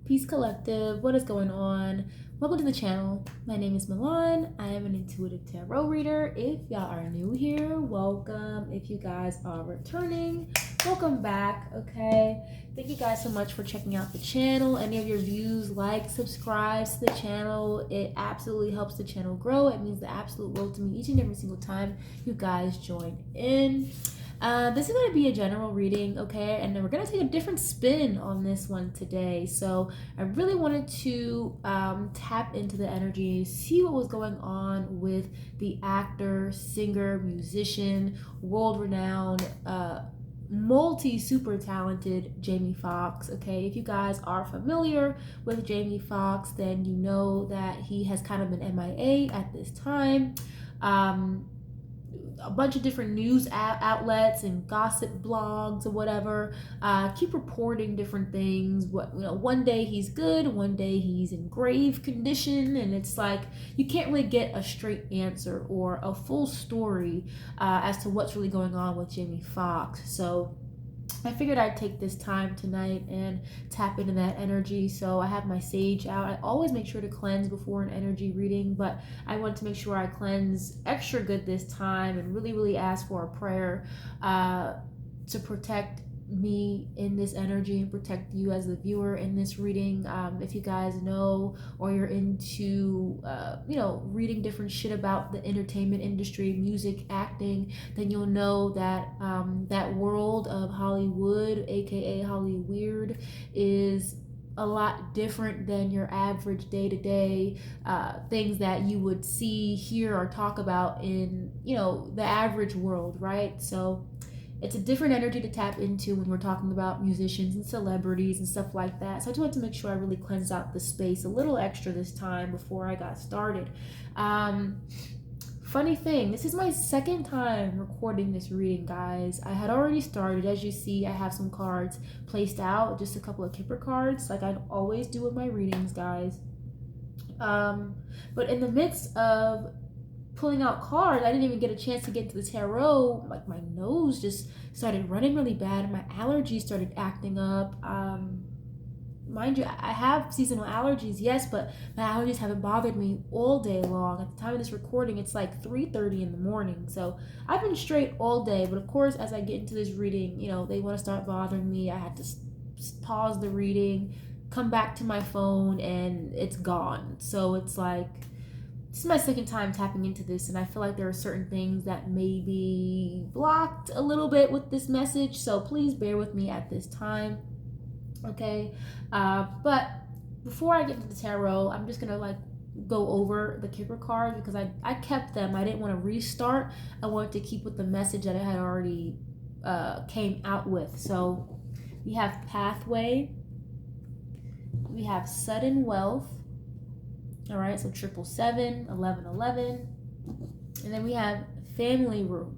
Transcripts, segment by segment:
Peace Collective, what is going on? Welcome to the channel. My name is Milan. I am an intuitive tarot reader. If y'all are new here, welcome. If you guys are returning, welcome back, okay? Thank you guys so much for checking out the channel. Any of your views, like, subscribe to the channel. It absolutely helps the channel grow. It means the absolute world to me each and every single time you guys join in. This is going to be a general reading, okay? And then we're going to take a different spin on this one today. So I really wanted to tap into the energy, see what was going on with the actor, singer, musician, world-renowned, multi-super talented Jamie Foxx, okay? If you guys are familiar with Jamie Foxx, then you know that he has kind of been MIA at this time. A bunch of different news outlets and gossip blogs or whatever keep reporting different things. One day he's good, one day he's in grave condition, and it's like you can't really get a straight answer or a full story as to what's really going on with Jamie Foxx. So I figured I'd take this time tonight and tap into that energy. So I have my sage out. I always make sure to cleanse before an energy reading, but I want to make sure I cleanse extra good this time and really ask for a prayer to protect me in this energy and protect you as the viewer in this reading. If you guys know or you're into reading different shit about the entertainment industry, music, acting, then you'll know that that world of Hollywood, aka Holly Weird, is a lot different than your average day-to-day things that you would see, hear, or talk about in the average world, right? So it's a different energy to tap into when we're talking about musicians and celebrities and stuff like that. So I just wanted to make sure I really cleansed out the space a little extra this time before I got started. Funny thing, this is my second time recording this reading, guys. I had already started. As you see, I have some cards placed out, just a couple of Kipper cards, like I always do with my readings, guys. But in the midst of pulling out cards, I didn't even get a chance to get into the tarot. Like my nose just started running really bad and my allergies started acting up. Mind you, I have seasonal allergies, yes, but my allergies haven't bothered me all day long. At the time of this recording, it's like 3:30 in the morning, so I've been straight all day. But of course, as I get into this reading, they want to start bothering me. I had to pause the reading, come back to my phone, and it's gone. So it's like, this is my second time tapping into this, and I feel like there are certain things that may be blocked a little bit with this message, so please bear with me at this time, okay? But before I get into the tarot, I'm just gonna go over the Kipper cards because I kept them. I didn't want to restart. I wanted to keep with the message that I had already came out with. So we have Pathway, we have Sudden Wealth. All right, so 777, 1111, and then we have Family Room.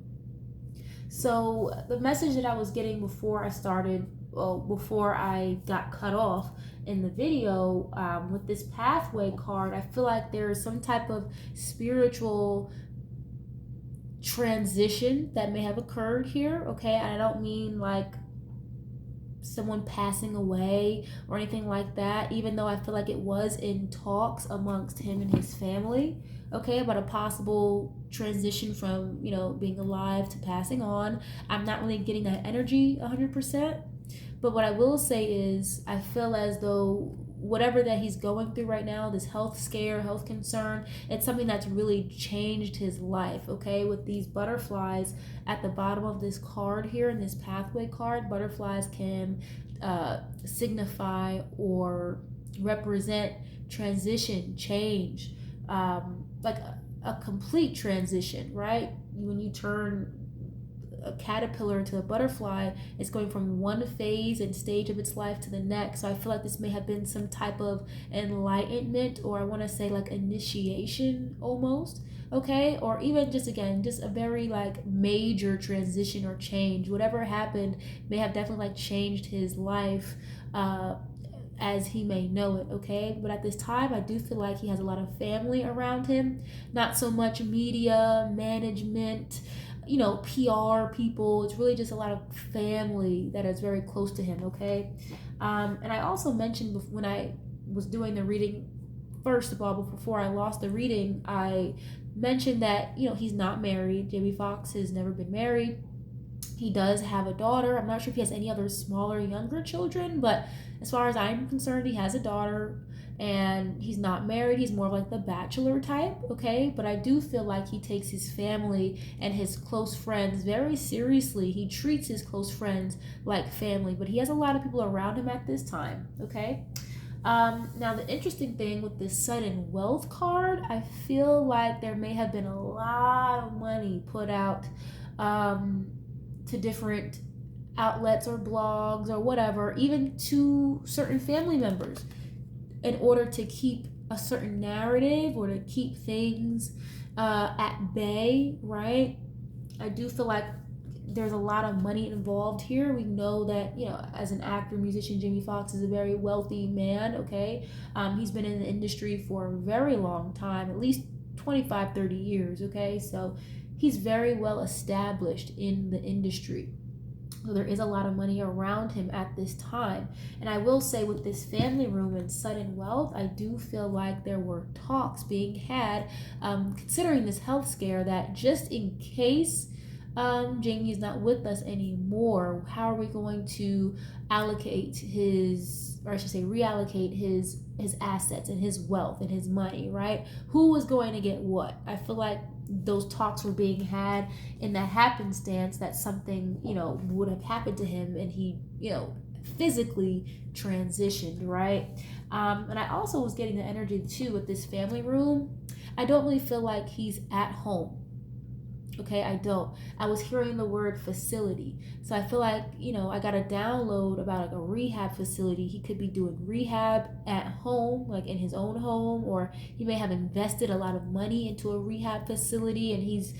So the message that I was getting before I started, before I got cut off in the video, with this Pathway card, I feel like there's some type of spiritual transition that may have occurred here, okay? And I don't mean like someone passing away or anything like that, even though I feel like it was in talks amongst him and his family, okay, about a possible transition from being alive to passing on. I'm not really getting that energy 100%, but what I will say is I feel as though whatever that he's going through right now, this health scare, health concern, it's something that's really changed his life, okay? With these butterflies at the bottom of this card here, in this Pathway card, butterflies can signify or represent transition, change, like a complete transition, right? When you turn a caterpillar into a butterfly, it's going from one phase and stage of its life to the next. So I feel like this may have been some type of enlightenment, or I want to say like initiation almost, okay? Or even just a very like major transition or change. Whatever happened may have definitely like changed his life as he may know it, okay? But at this time, I do feel like he has a lot of family around him, not so much media, management, PR people. It's really just a lot of family that is very close to him, okay? And I also mentioned when I was doing the reading, first of all, before I lost the reading, I mentioned that, he's not married. Jamie Foxx has never been married. He does have a daughter. I'm not sure if he has any other smaller, younger children, but as far as I'm concerned, he has a daughter, and he's not married. He's more of like the bachelor type, okay? But I do feel like he takes his family and his close friends very seriously. He treats his close friends like family, but he has a lot of people around him at this time, okay? Now, the interesting thing with this sudden wealth card, I feel like there may have been a lot of money put out to different outlets or blogs or whatever, even to certain family members, in order to keep a certain narrative or to keep things at bay, right? I do feel like there's a lot of money involved here. We know that, as an actor, musician, Jamie Foxx is a very wealthy man, okay? He's been in the industry for a very long time, at least 25, 30 years, okay? So he's very well established in the industry. So there is a lot of money around him at this time. And I will say, with this family room and sudden wealth, I do feel like there were talks being had, considering this health scare, that just in case Jamie is not with us anymore, how are we going to allocate his, or I should say reallocate his assets and his wealth and his money, right? Who was going to get what? I feel like those talks were being had in that happenstance that something, would have happened to him and he, physically transitioned, right? And I also was getting the energy too with this family room. I don't really feel like he's at home. Okay, I don't. I was hearing the word facility. So I feel like, I got a download about like a rehab facility. He could be doing rehab at home, like in his own home, or he may have invested a lot of money into a rehab facility and he's,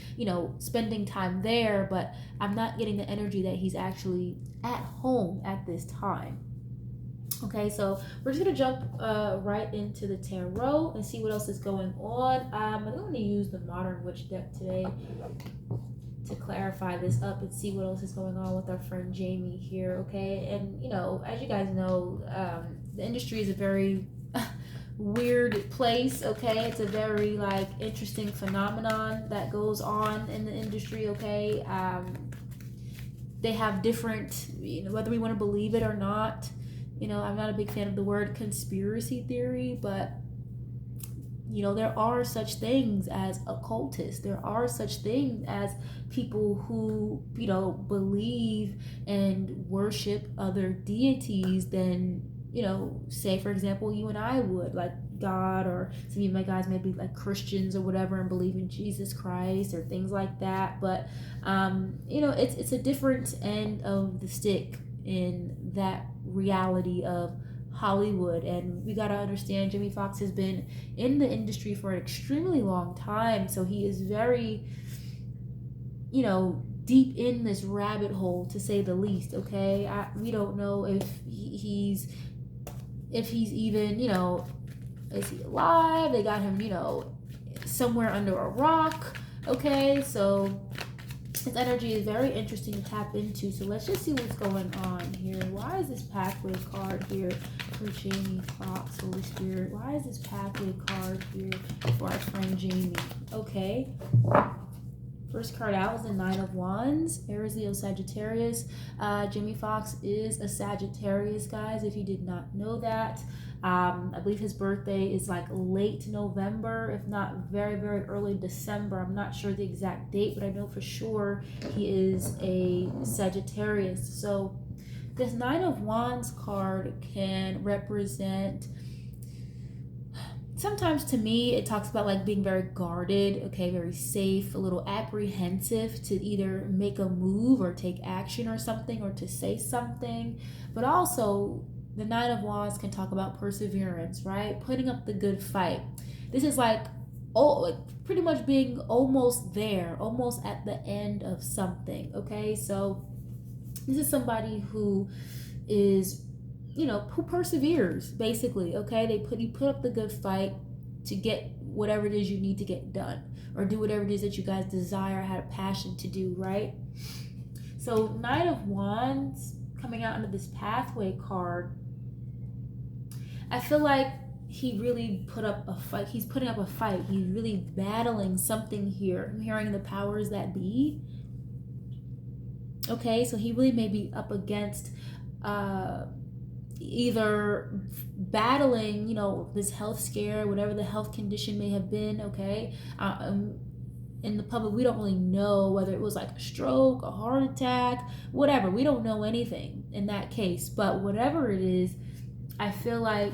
spending time there, but I'm not getting the energy that he's actually at home at this time. Okay, so we're just gonna jump right into the tarot and see what else is going on. I'm going to use the Modern Witch deck today to clarify this up and see what else is going on with our friend Jamie here. Okay, and as you guys know, the industry is a very weird place. Okay, it's a very interesting phenomenon that goes on in the industry. Okay, they have different, whether we want to believe it or not. I'm not a big fan of the word conspiracy theory, but there are such things as occultists. There are such things as people who, believe and worship other deities than, say, for example, you and I would, like God, or some of my guys may be like Christians or whatever and believe in Jesus Christ or things like that. But, it's a different end of the stick in that reality of Hollywood. And we got to understand, Jamie Foxx has been in the industry for an extremely long time, so he is very deep in this rabbit hole, to say the least. Okay, we don't know if he's even, is he alive? They got him, somewhere under a rock. Okay, so his energy is very interesting to tap into. So let's just see what's going on here. Why is this pathway card here for Jamie Foxx, Holy Spirit? Why is this pathway card here for our friend Jamie? Okay. First card out was the Nine of Wands, Aries, Leo, Sagittarius. Jamie Foxx is a Sagittarius, guys, if you did not know that. I believe his birthday is late November, if not very, very early December. I'm not sure the exact date, but I know for sure he is a Sagittarius. So this Nine of Wands card can represent, sometimes to me, it talks about being very guarded, okay, very safe, a little apprehensive to either make a move or take action or something, or to say something. But also, the Nine of Wands can talk about perseverance, right? Putting up the good fight. This is pretty much being almost there, almost at the end of something, okay? So this is somebody who is, who perseveres, basically, okay? You put up the good fight to get whatever it is you need to get done, or do whatever it is that you guys desire, had a passion to do, right? So Nine of Wands coming out under this pathway card, I feel like he really put up a fight. He's putting up a fight. He's really battling something here. I'm hearing the powers that be. Okay, so he really may be up against either battling, this health scare, whatever the health condition may have been. Okay, in the public, we don't really know whether it was like a stroke, a heart attack, whatever. We don't know anything in that case, but whatever it is, I feel like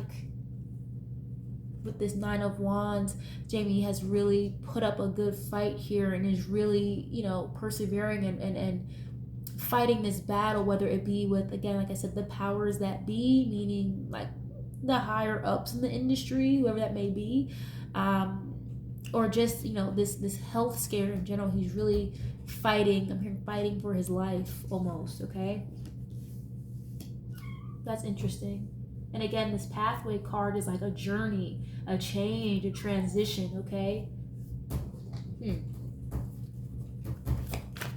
with this Nine of Wands, Jamie has really put up a good fight here and is really, persevering and fighting this battle, whether it be with, again, like I said, the powers that be, meaning like the higher ups in the industry, whoever that may be, or just, this health scare in general. He's really fighting. I'm hearing fighting for his life almost. Okay, that's interesting. And again, this pathway card is like a journey, a change, a transition. Okay.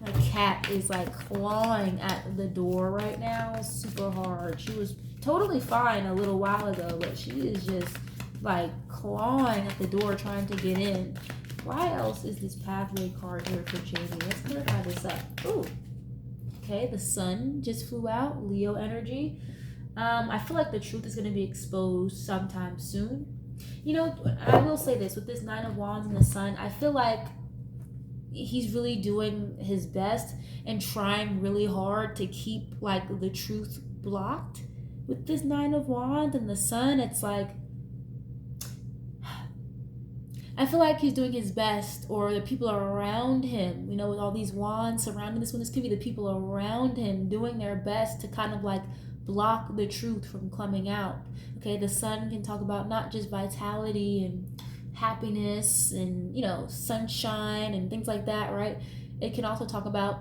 My cat is like clawing at the door right now super hard. She was totally fine a little while ago, but she is just like clawing at the door trying to get in. Why else is this pathway card here for Jamie? Let's clarify this up. Ooh. Okay, the sun just flew out. Leo energy. I feel like the truth is going to be exposed sometime soon. I will say this, with this Nine of Wands and the sun, I feel like he's really doing his best and trying really hard to keep like the truth blocked. With this Nine of Wands and the sun, it's like, I feel like he's doing his best, or the people are around him, with all these wands surrounding this one. This could be the people around him doing their best to kind of like block the truth from coming out. Okay, the sun can talk about not just vitality and happiness and sunshine and things like that, right? It can also talk about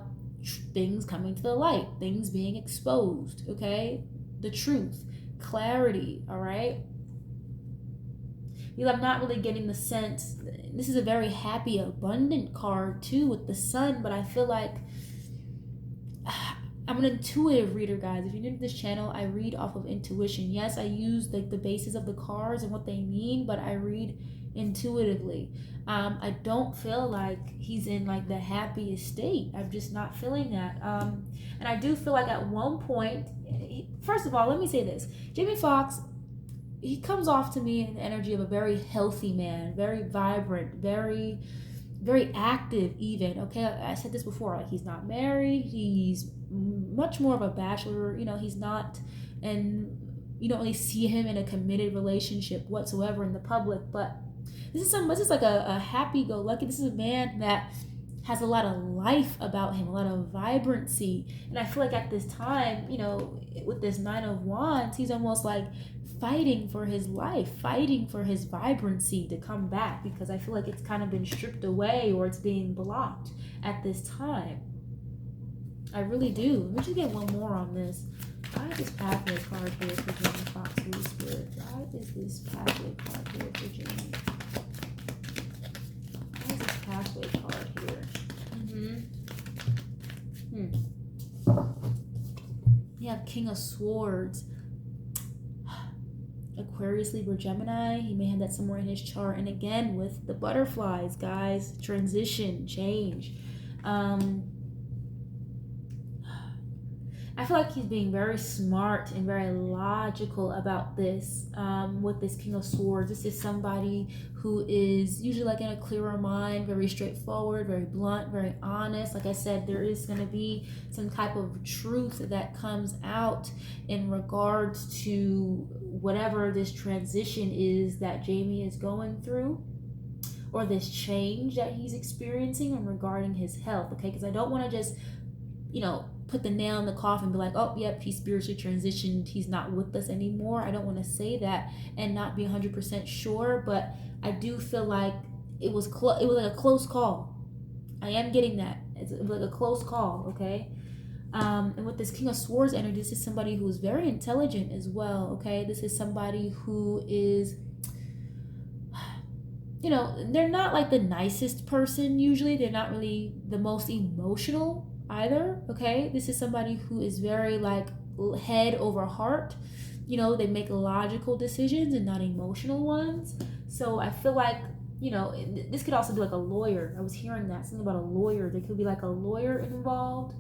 things coming to the light, things being exposed. Okay, the truth, clarity. All right, I'm not really getting the sense. This is a very happy, abundant card too with the sun, but I feel like I'm an intuitive reader, guys. If you're new to this channel, I read off of intuition. Yes, I use the basis of the cards and what they mean, but I read intuitively. I don't feel like he's in like the happiest state. I'm just not feeling that. And I do feel like at one point, first of all, let me say this. Jamie Foxx, he comes off to me in the energy of a very healthy man, very vibrant, very, very active even. Okay, I said this before, like he's not married, he's much more of a bachelor. He's not, and you don't really see him in a committed relationship whatsoever in the public. But this is like a happy-go-lucky. This is a man that has a lot of life about him, a lot of vibrancy. And I feel like at this time, with this Nine of Wands, he's almost like fighting for his life, fighting for his vibrancy to come back, because I feel like it's kind of been stripped away or it's being blocked at this time. I really do. Let me just get one more on this. Why is this pathway card here for Jamie Foxx, Holy Spirit? Why is this pathway card here for Jamie? Why is this pathway card here? You have King of Swords. Aquarius, Libra, Gemini. He may have that somewhere in his chart. And again, with the butterflies, guys, transition, change. I feel like he's being very smart and very logical about this. With this King of Swords, this is somebody who is usually like in a clearer mind, very straightforward, very blunt, very honest. Like I said, there is going to be some type of truth that comes out in regards to whatever this transition is that Jamie is going through, or this change that he's experiencing regarding his health. Okay, because I don't want to just, put the nail in the coffin and be like, oh, yep, he spiritually transitioned, he's not with us anymore. I don't want to say that and not be 100% sure, but I do feel like it was like a close call. I am getting that. It's like a close call, okay? And with this King of Swords energy, this is somebody who is very intelligent as well, okay? This is somebody who is, they're not like the nicest person usually. They're not really the most emotional either, okay? This is somebody who is very like head over heart. You know, they make logical decisions and not emotional ones. So I feel like, you know, this could also be like a lawyer. I was hearing that, something about a lawyer. There could be like a lawyer involved.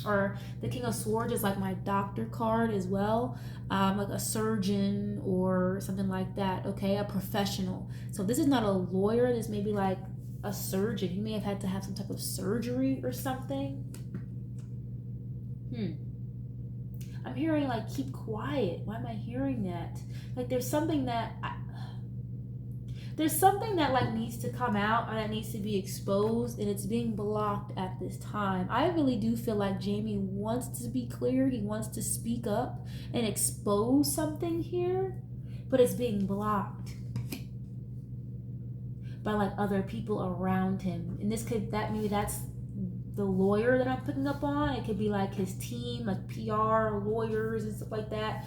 Or the King of Swords is like my doctor card as well, like a surgeon or something like that, okay? A professional. So this is not a lawyer. This may be like a surgeon. He may have had to have some type of surgery or something. I'm hearing like keep quiet. Why am I hearing that? Like there's something that like needs to come out, or that needs to be exposed, and it's being blocked at this time. I really do feel like Jamie wants to be clear. He wants to speak up and expose something here, but it's being blocked by like other people around him. And maybe that's the lawyer that I'm picking up on. It could be like his team, like PR, lawyers and stuff like that,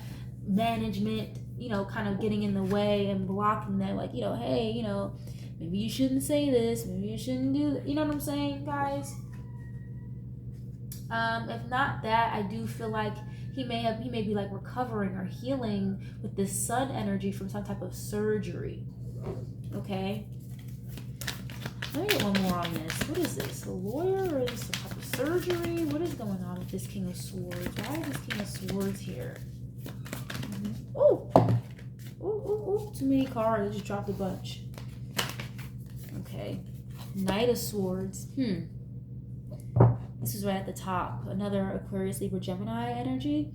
management, you know, kind of getting in the way and blocking that, like, you know, hey, you know, maybe you shouldn't say this, maybe you shouldn't do that. You know what I'm saying, guys? If not that, I do feel like he may be like recovering or healing with this sun energy from some type of surgery. Okay. Let me get one more on this. What is this? A lawyer, or is this some type of surgery? What is going on with this King of Swords? Why is this King of Swords here? Oh! Oh, too many cards. I just dropped a bunch. Okay. Knight of Swords. This is right at the top. Another Aquarius, Libra, Gemini energy.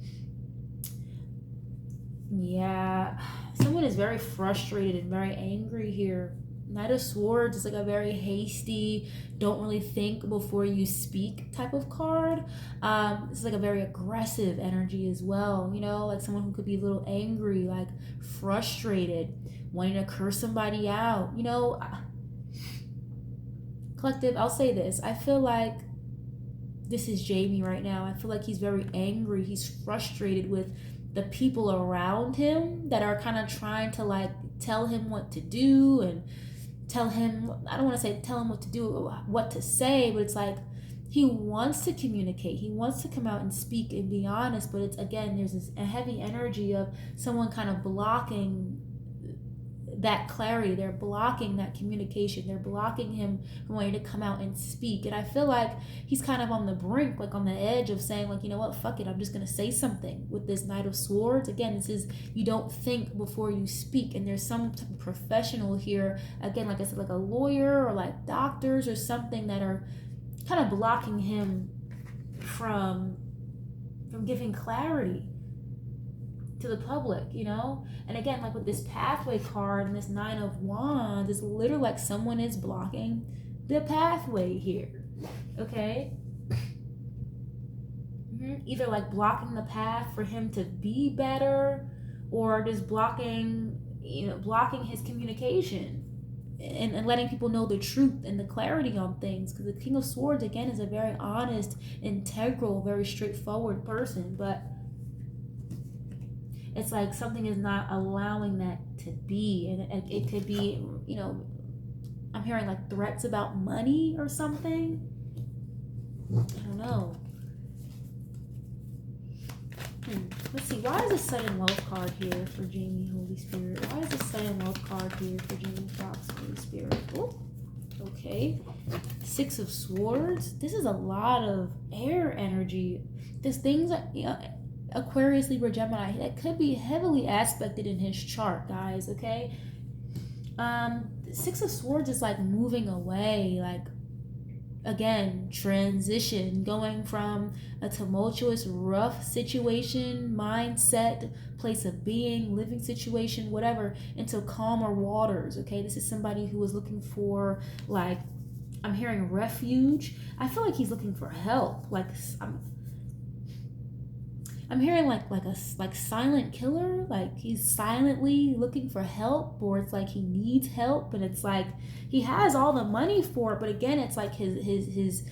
Yeah. Someone is very frustrated and very angry here. Knight of Swords is like a very hasty, don't really think before you speak type of card. It's like a very aggressive energy as well, you know, like someone who could be a little angry, like frustrated, wanting to curse somebody out, you know. Collective, I'll say this. I feel like this is Jamie right now. I feel like he's very angry. He's frustrated with the people around him that are kind of trying to like tell him what to do and tell him, I don't want to say tell him what to do, what to say, but it's like he wants to communicate. He wants to come out and speak and be honest, but it's, again, there's a heavy energy of someone kind of blocking that clarity. They're blocking that communication. They're blocking him from wanting to come out and speak. And I feel like he's kind of on the brink, like on the edge of saying, like, you know what, fuck it, I'm just gonna say something with this Knight of Swords. Again, this is, you don't think before you speak. And there's some type of professional here, again, like I said, like a lawyer or like doctors or something, that are kind of blocking him from giving clarity to the public, you know. And again, like with this pathway card and this Nine of Wands, it's literally like someone is blocking the pathway here, okay. Either like blocking the path for him to be better, or just blocking, you know, blocking his communication and letting people know the truth and the clarity on things. Because the King of Swords, again, is a very honest, integral, very straightforward person, but it's like something is not allowing that to be. And it could be, you know, I'm hearing like threats about money or something. I don't know. Let's see. Why is the sudden wealth card here for Jamie, Holy Spirit? Why is the sudden wealth card here for Jamie, Foxx, Holy Spirit? Oh, okay. Six of Swords. This is a lot of air energy. There's things that, you know, Aquarius, Libra, Gemini, that could be heavily aspected in his chart, guys, okay? Six of Swords is like moving away, like, again, transition, going from a tumultuous, rough situation, mindset, place of being, living situation, whatever, into calmer waters, okay? This is somebody who is looking for, like, I'm hearing refuge. I feel like he's looking for help. Like, I'm hearing like silent killer, like he's silently looking for help, or it's like he needs help, and it's like he has all the money for it, but again, it's like his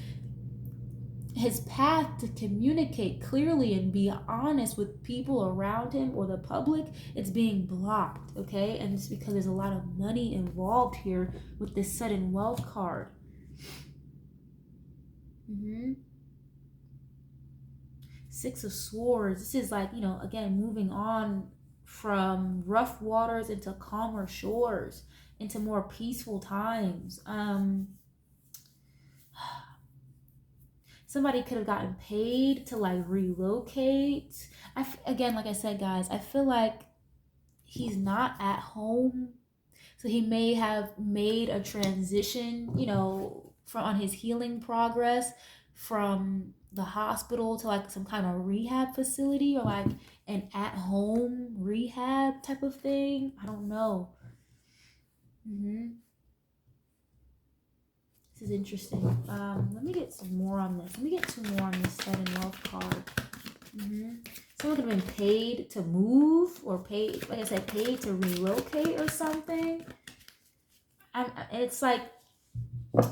path to communicate clearly and be honest with people around him or the public, it's being blocked, okay? And it's because there's a lot of money involved here with this sudden wealth card. Six of Swords. This is like, again, moving on from rough waters into calmer shores, into more peaceful times. Somebody could have gotten paid to like relocate. Again, like I said, guys, I feel like he's not at home, so he may have made a transition, from on his healing progress from the hospital to like some kind of rehab facility, or like an at-home rehab type of thing. I don't know. This is interesting. Let me get some more on this. Let me get two more on this Seven Wealth card. Someone could have been paid to move, or paid, like I said, paid to relocate or something. It's like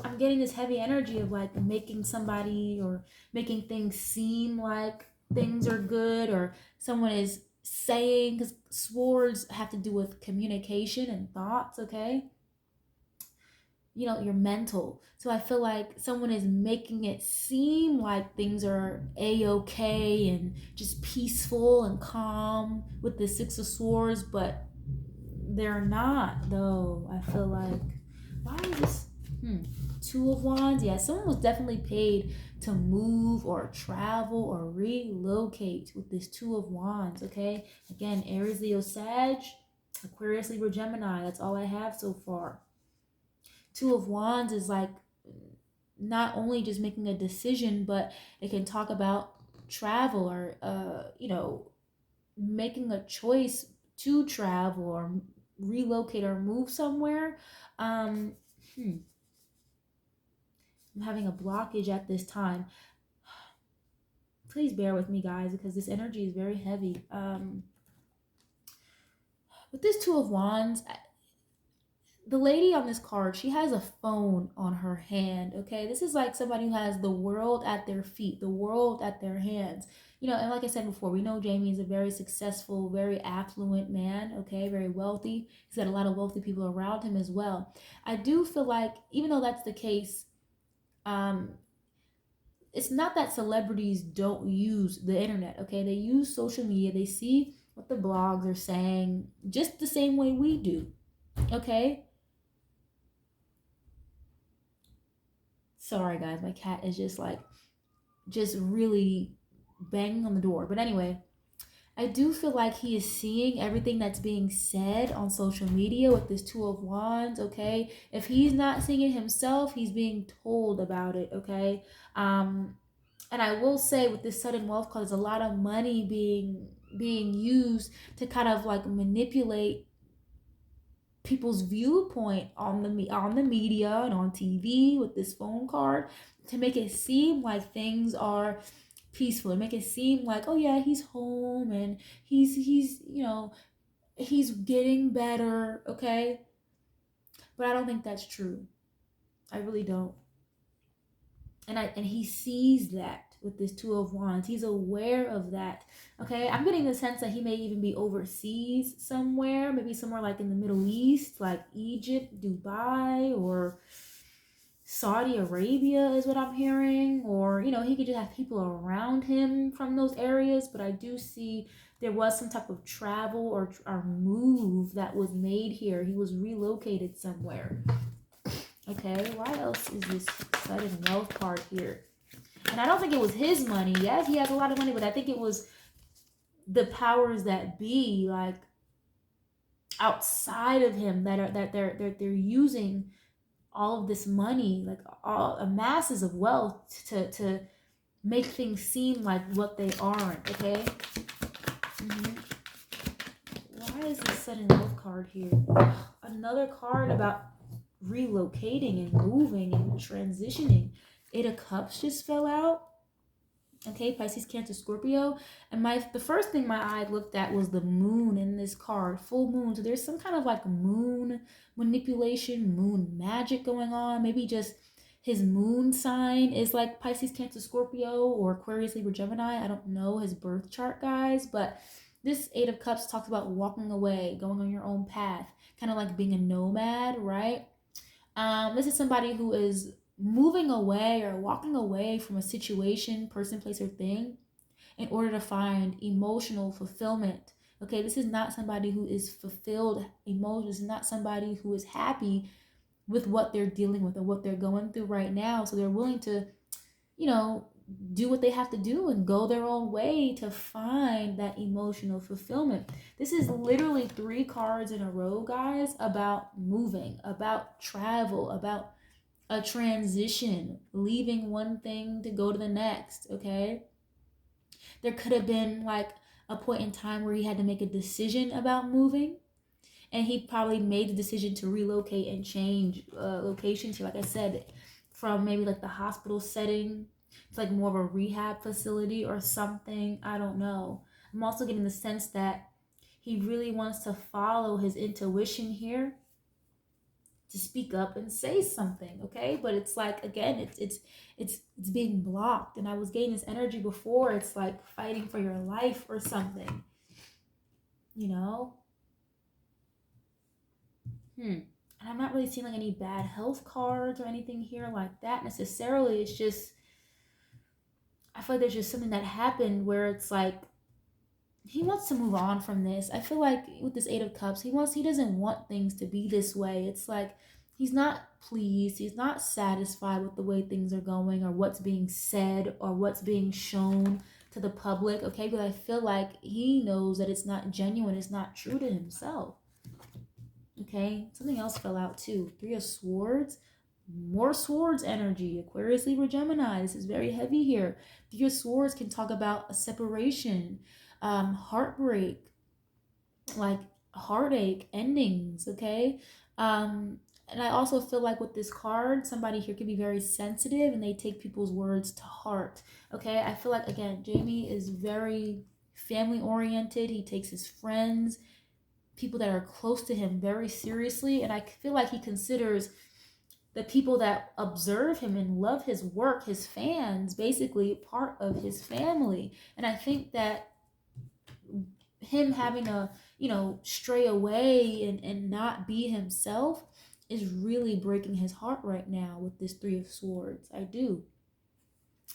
I'm getting this heavy energy of like making somebody, or making things seem like things are good, or someone is saying, because swords have to do with communication and thoughts, okay? Your mental. So I feel like someone is making it seem like things are a-okay and just peaceful and calm with the Six of Swords, but they're not, though. I feel like, why is this Two of Wands? Yeah, someone was definitely paid to move or travel or relocate with this Two of Wands. Okay, again, Aries, Leo, Sag, Aquarius, Libra, Gemini. That's all I have so far. Two of Wands is like not only just making a decision, but it can talk about travel, or making a choice to travel or relocate or move somewhere. I'm having a blockage at this time. Please bear with me, guys, because this energy is very heavy. With this Two of Wands, the lady on this card, she has a phone on her hand, okay? This is like somebody who has the world at their feet, the world at their hands. And like I said before, we know Jamie is a very successful, very affluent man, okay? Very wealthy. He's got a lot of wealthy people around him as well. I do feel like, even though that's the case, it's not that celebrities don't use the internet, okay? They use social media. They see what the blogs are saying just the same way we do, okay? Sorry, guys, my cat is just really banging on the door. But anyway, I do feel like he is seeing everything that's being said on social media with this Two of Wands, okay? If he's not seeing it himself, he's being told about it, okay? And I will say, with this sudden wealth card, there's a lot of money being used to kind of like manipulate people's viewpoint on the media and on TV with this phone card, to make it seem like things are peaceful, and make it seem like, oh yeah, he's home and he's he's getting better, okay? But I don't think that's true. I really don't. And he sees that with this Two of Wands. He's aware of that. Okay, I'm getting the sense that he may even be overseas somewhere, maybe somewhere like in the Middle East, like Egypt, Dubai, or Saudi Arabia is what I'm hearing. Or he could just have people around him from those areas. But I do see there was some type of travel or move that was made here. He was relocated somewhere. Okay, why else is this sudden wealth card here? And I don't think it was his money. Yes, he has a lot of money, but I think it was the powers that be, like outside of him, that they're using all of this money, like all masses of wealth, to make things seem like what they aren't. Okay. Why is this sudden wealth card here? Another card about relocating and moving and transitioning. Eight of Cups just fell out. Okay, Pisces, Cancer, Scorpio. And the first thing my eye looked at was the moon in this card, full moon. So there's some kind of like moon manipulation, moon magic going on. Maybe just his moon sign is like Pisces, Cancer, Scorpio, or Aquarius, Libra, Gemini. I don't know his birth chart, guys, but this Eight of Cups talks about walking away, going on your own path, kind of like being a nomad, right? This is somebody who is moving away or walking away from a situation, person, place, or thing. in order to find emotional fulfillment. Okay, this is not somebody who is fulfilled emotionally. This is not somebody who is happy with what they're dealing with or what they're going through right now. So they're willing to, you know, do what they have to do and go their own way to find that emotional fulfillment. This is literally 3 cards in a row, guys, about moving, about travel, about a transition, leaving one thing to go to the next, okay? There could have been like a point in time where he had to make a decision about moving, and he probably made the decision to relocate and change locations. Like I said, from maybe like the hospital setting to like more of a rehab facility or something. I don't know. I'm also getting the sense that he really wants to follow his intuition here, to speak up and say something, okay? But it's like, again, it's being blocked. And I was getting this energy before. It's like fighting for your life or something, you know? And I'm not really seeing like any bad health cards or anything here like that necessarily. It's just, I feel like there's just something that happened where it's like he wants to move on from this. I feel like with this 8 of Cups, he doesn't want things to be this way. It's like he's not pleased, he's not satisfied with the way things are going or what's being said or what's being shown to the public, okay? But I feel like he knows that it's not genuine, it's not true to himself. Okay, something else fell out too. 3 of Swords, more swords energy. Aquarius, Libra, Gemini. This is very heavy here. 3 of Swords can talk about a separation, heartbreak, like heartache, endings. Okay, and I also feel like with this card, somebody here could be very sensitive and they take people's words to heart. Okay, I feel like, again, Jamie is very family oriented. He takes his friends, people that are close to him, very seriously, and I feel like he considers the people that observe him and love his work, his fans, basically part of his family. And I think that him having a, you know, stray away and not be himself is really breaking his heart right now with this 3 of Swords. I do.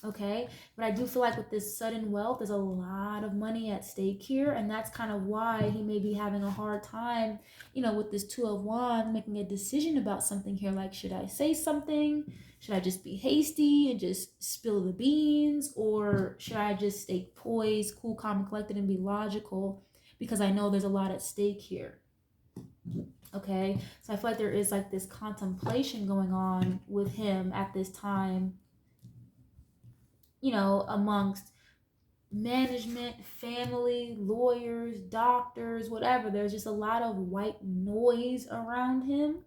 Okay, but I do feel like with this sudden wealth, there's a lot of money at stake here, and that's kind of why he may be having a hard time, you know, with this 2 of Wands, making a decision about something here. Like, should I say something? Should I just be hasty and just spill the beans, or should I just stay poised, cool, calm, and collected, and be logical? Because I know there's a lot at stake here. Okay, so I feel like there is like this contemplation going on with him at this time, you know, amongst management, family, lawyers, doctors, whatever. There's just a lot of white noise around him.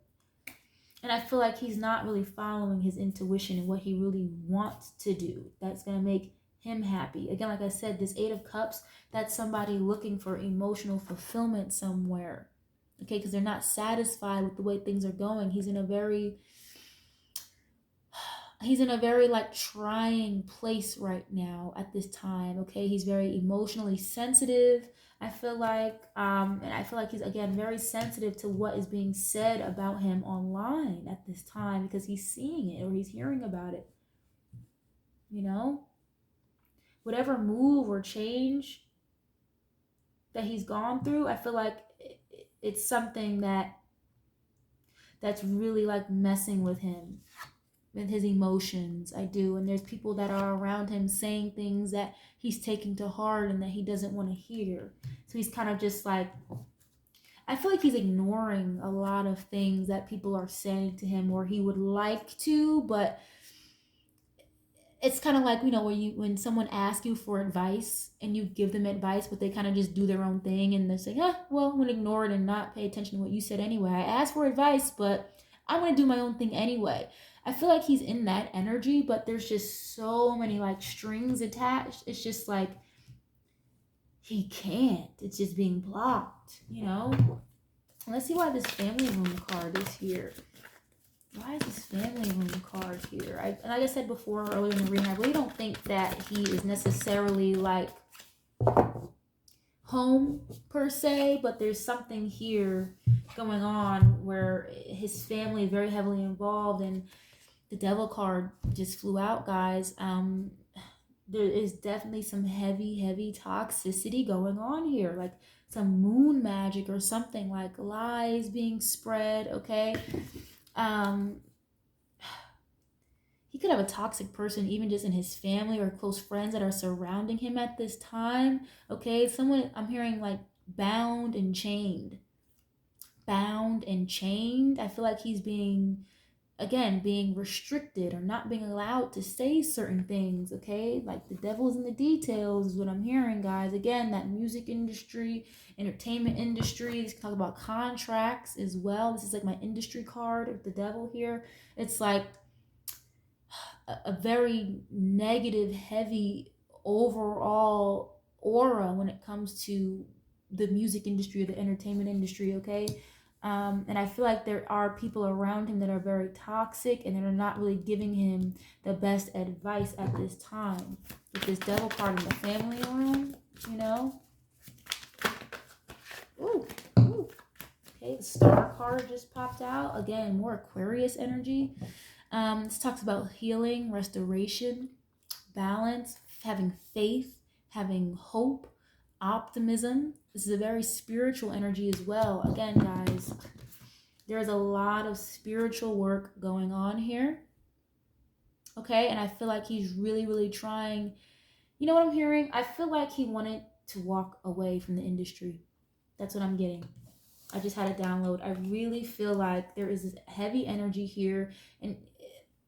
And I feel like he's not really following his intuition and what he really wants to do that's going to make him happy. Again, like I said, this 8 of Cups, that's somebody looking for emotional fulfillment somewhere. Okay, because they're not satisfied with the way things are going. He's in a very like trying place right now at this time. Okay, he's very emotionally sensitive, I feel like, and I feel like he's, again, very sensitive to what is being said about him online at this time, because he's seeing it or he's hearing about it, you know. Whatever move or change that he's gone through, I feel like it's something that's really like messing with him, with his emotions. I do. And there's people that are around him saying things that he's taking to heart and that he doesn't want to hear. So he's kind of just like, I feel like he's ignoring a lot of things that people are saying to him, or he would like to, but it's kind of like, you know, when someone asks you for advice and you give them advice, but they kind of just do their own thing and they say, well, I'm going to ignore it and not pay attention to what you said anyway. I asked for advice, but I'm going to do my own thing anyway. I feel like he's in that energy, but there's just so many like strings attached. It's just like he can't. It's just being blocked, you know? Let's see why this family room card is here. Why is this family room card here? Like I said before, earlier in the reading, I really don't think that he is necessarily like home per se, but there's something here going on where his family is very heavily involved, and the devil card just flew out, guys. there is definitely some heavy toxicity going on here, like some moon magic or something, like lies being spread. Okay. um he could have a toxic person even just in his family or close friends that are surrounding him at this time. Okay, someone, I'm hearing like bound and chained. Bound and chained. I feel like he's being, again, being restricted or not being allowed to say certain things. Okay, like the devil's in the details is what I'm hearing, guys. Again, that music industry, entertainment industry. Let's talk about contracts as well. This is like my industry card with the devil here. It's like a very negative, heavy overall aura when it comes to the music industry or the entertainment industry. Okay. And I feel like there are people around him that are very toxic and that are not really giving him the best advice at this time. With this devil card in the family room, you know. Ooh, ooh. Okay, the star card just popped out. Again, more Aquarius energy. This talks about healing, restoration, balance, having faith, having hope, optimism. This is a very spiritual energy as well. Again, guys, there's a lot of spiritual work going on here. Okay, and I feel like he's really trying. You know what I'm hearing? I feel like he wanted to walk away from the industry. That's what I'm getting. I just had a download. I really feel like there is this heavy energy here and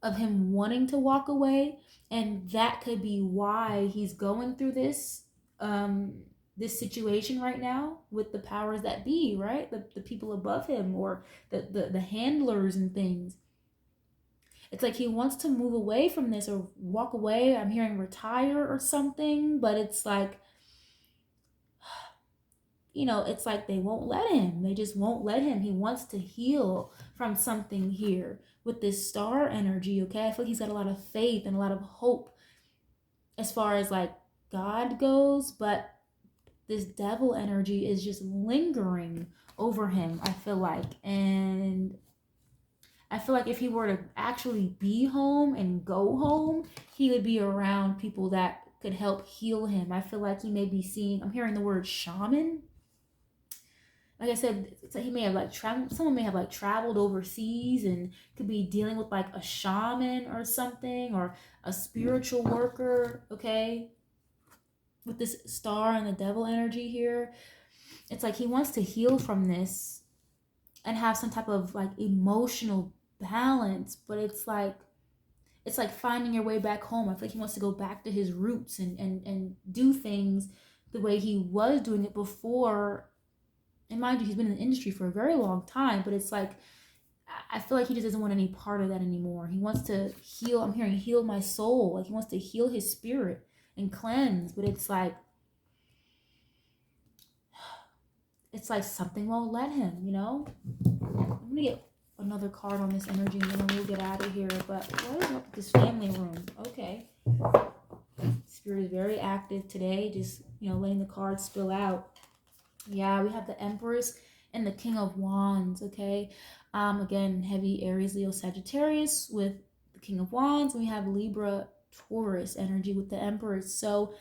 of him wanting to walk away, and that could be why he's going through this situation right now with the powers that be, right? The people above him or the handlers and things. It's like he wants to move away from this or walk away. I'm hearing retire or something, but it's like, it's like they won't let him. They just won't let him. He wants to heal from something here with this star energy, okay? I feel like he's got a lot of faith and a lot of hope as far as like God goes, but this devil energy is just lingering over him, I feel like. And I feel like if he were to actually be home and go home, he would be around people that could help heal him. I feel like he may be seeing, I'm hearing the word shaman. Like I said, so he may have like traveled, someone may have like traveled overseas and could be dealing with like a shaman or something, or a spiritual worker. Okay, with this star and the devil energy here, it's like he wants to heal from this and have some type of like emotional balance, but it's like finding your way back home. I feel like he wants to go back to his roots and do things the way he was doing it before. And mind you, he's been in the industry for a very long time, but it's like, I feel like he just doesn't want any part of that anymore. He wants to heal. I'm hearing heal my soul. Like he wants to heal his spirit and cleanse, but it's like something won't let him, I'm gonna get another card on this energy and then we'll get out of here. But what is up with this family room? Okay. Spirit is very active today, just letting the cards spill out. Yeah, we have the Empress and the King of Wands, okay? Again, heavy Aries, Leo, Sagittarius with the King of Wands. And we have Libra, Taurus energy with the Empress. So,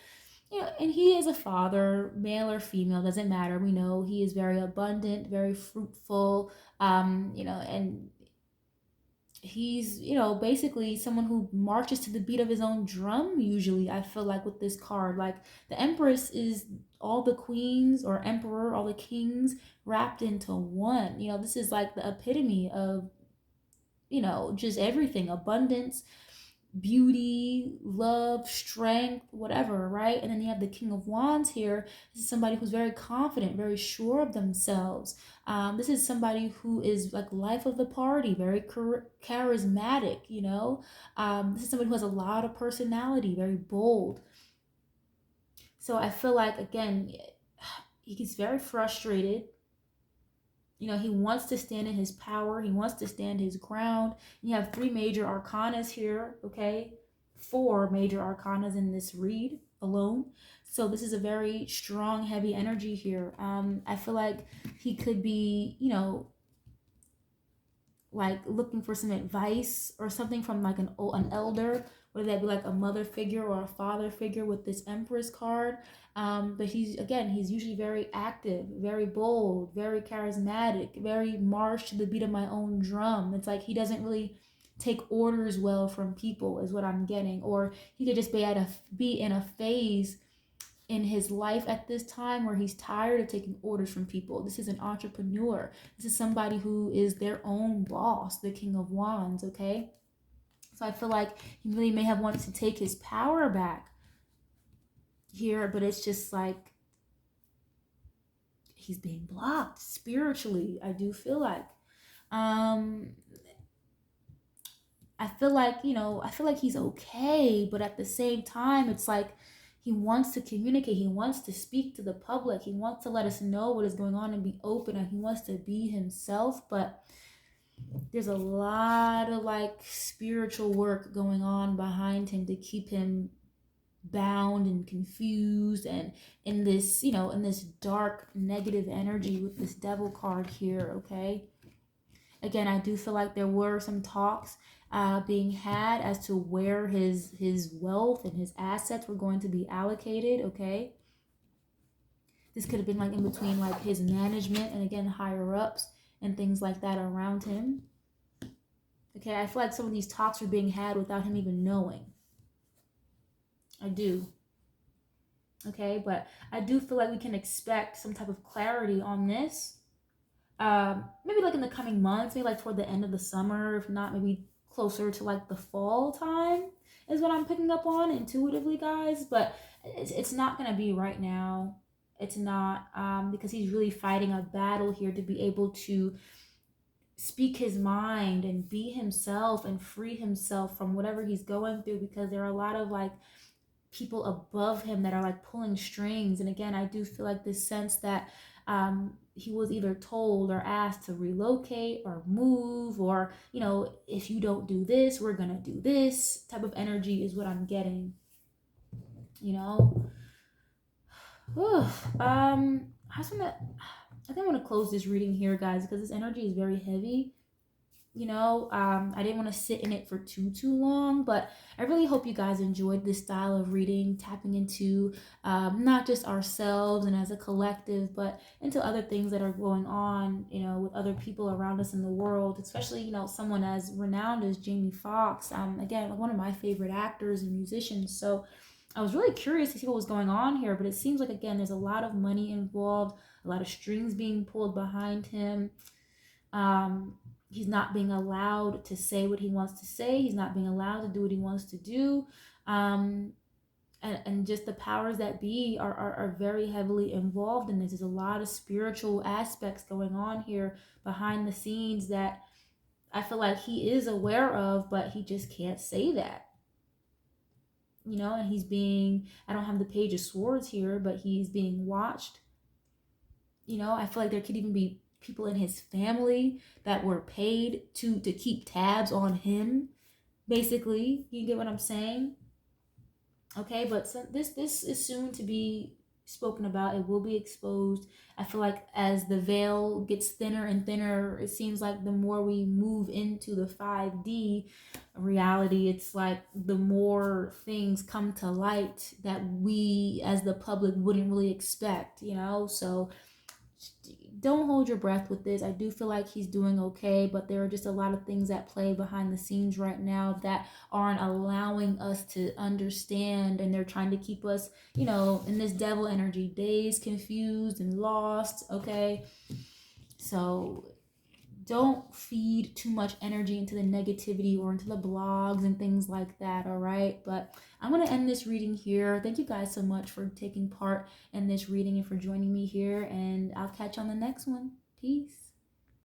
and he is a father, male or female, doesn't matter. We know he is very abundant, very fruitful, and he's basically someone who marches to the beat of his own drum. Usually I feel like with this card, like the Empress is all the queens, or emperor, all the kings wrapped into one. This is like the epitome of just everything: abundance, beauty, love, strength, whatever, right? And then you have the King of Wands here. This is somebody who's very confident, very sure of themselves. This is somebody who is like life of the party, very charismatic, this is somebody who has a lot of personality, very bold. So I feel like, again, he's very frustrated. He wants to stand in his power. He wants to stand his ground. You have 3 major arcanas here, okay? 4 major arcanas in this read alone. So this is a very strong, heavy energy here. I feel like he could be, like looking for some advice or something from like an elder whether that be like a mother figure or a father figure with this Empress card. But he's usually very active, very bold, very charismatic, very march to the beat of my own drum. It's like he doesn't really take orders well from people, is what I'm getting. Or he could just be in a phase in his life at this time where he's tired of taking orders from people. This is an entrepreneur. This is somebody who is their own boss, the King of Wands, okay? So I feel like he really may have wanted to take his power back here, but it's just like he's being blocked spiritually. I do feel like I feel like, I feel like he's okay, but at the same time, it's like he wants to communicate. He wants to speak to the public. He wants to let us know what is going on and be open, and he wants to be himself. But there's a lot of like spiritual work going on behind him to keep him bound and confused and in this, in this dark negative energy with this devil card here, okay? Again, I do feel like there were some talks being had as to where his wealth and his assets were going to be allocated, okay? This could have been like in between like his management and again higher ups and things like that around him. Okay, I feel like some of these talks were being had without him even knowing. I do. Okay, but I do feel like we can expect some type of clarity on this. Maybe like in the coming months, maybe like toward the end of the summer, if not maybe closer to like the fall time is what I'm picking up on intuitively, guys. But it's not gonna be right now. It's not, because he's really fighting a battle here to be able to speak his mind and be himself and free himself from whatever he's going through, because there are a lot of like people above him that are like pulling strings. And again, I do feel like this sense that he was either told or asked to relocate or move, or if you don't do this, we're gonna do this type of energy is what I'm getting. I think I'm gonna close this reading here, guys, because this energy is very heavy. I didn't want to sit in it for too long, but I really hope you guys enjoyed this style of reading, tapping into not just ourselves and as a collective, but into other things that are going on, with other people around us in the world, especially, someone as renowned as Jamie Foxx, again, one of my favorite actors and musicians. So I was really curious to see what was going on here, but it seems like, again, there's a lot of money involved, a lot of strings being pulled behind him. He's not being allowed to say what he wants to say. He's not being allowed to do what he wants to do. And just the powers that be are very heavily involved in this. There's a lot of spiritual aspects going on here behind the scenes that I feel like he is aware of, but he just can't say that. And he's being, I don't have the Page of Swords here, but he's being watched. I feel like there could even be people in his family that were paid to keep tabs on him, basically. You get what I'm saying? Okay, but so this is soon to be spoken about. It will be exposed. I feel like as the veil gets thinner and thinner, it seems like the more we move into the 5D reality, it's like the more things come to light that we as the public wouldn't really expect, so don't hold your breath with this. I do feel like he's doing okay, but there are just a lot of things at play behind the scenes right now that aren't allowing us to understand, and they're trying to keep us, in this devil energy, dazed, confused, and lost, okay? So don't feed too much energy into the negativity or into the blogs and things like that, all right? But I'm going to end this reading here. Thank you guys so much for taking part in this reading and for joining me here, and I'll catch you on the next one. Peace.